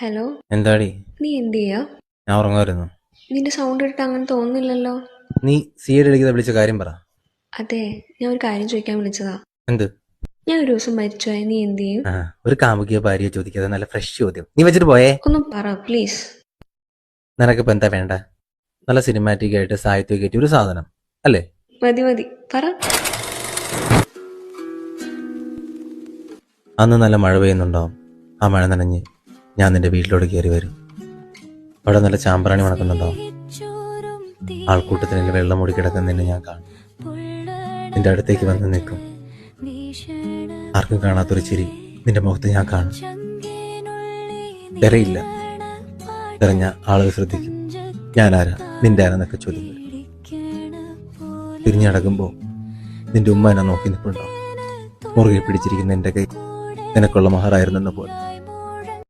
Hello. എന്താടി? നീ എന്ത് ചെയ്യാ? ഞാൻ ഉറങ്ങുമായിരുന്നു. നിന്റെ സൗണ്ട് കേട്ടിട്ട് അങ്ങനെ തോന്നുന്നില്ലല്ലോ. നീ സിയുടെ അടിക്കാതെ വിളിച്ച കാര്യം പറ. അതെ, ഞാൻ ഒരു കാര്യം ചോദിക്കാൻ വിളിച്ചതാ. എന്ത്? ഞാൻ ഒരു ദിവസം മരിച്ചുപോയ നീ എന്ത് ചെയ്യും? ആ, ഒരു കാമുകിയോ ഭാര്യയോ ചോദിക്കാതെ നല്ല ഫ്രഷ് ചോദ്യം നീ വെച്ചിട്ട് പോയേ. ഒന്ന് പറ പ്ലീസ്. നിനക്കിപ്പോ എന്താ വേണ്ട? നല്ല സിനിമാറ്റിക് ആയിട്ട് സാഹിത്യമൊക്കെ ഒരു സാധനം അല്ലേ? മതി മതി, പറ. അന്ന് നല്ല മഴ പെയ്യുന്നുണ്ടാവും. ആ മഴ നനഞ്ഞ് ഞാൻ നിന്റെ വീട്ടിലോട്ട് കയറി വരും. അവിടെ നല്ല ചാമ്പ്രാണി മണക്കുന്നുണ്ടാവും. ആൾക്കൂട്ടത്തിന് വെള്ളം മൂടി കിടക്കുന്ന നിന്നെ ഞാൻ കാണും. നിന്റെ അടുത്തേക്ക് വന്ന് നിൽക്കും. ആർക്കും കാണാത്തൊരു ചിരി നിന്റെ മുഖത്ത് ഞാൻ കാണും. തിരയില്ല. തിരഞ്ഞ ആളുകൾ ശ്രദ്ധിക്കും. ഞാനാരാ, നിന്റെ ആരാന്നൊക്കെ ചോദ്യം വരും. തിരിഞ്ഞടക്കുമ്പോൾ നിന്റെ ഉമ്മ എന്നെ നോക്കി നിൽപ്പുണ്ടാവും. മുറുകെ പിടിച്ചിരിക്കുന്ന എൻ്റെ കൈ നിനക്കുള്ള മഹറായിരുന്നെന്ന പോലെ.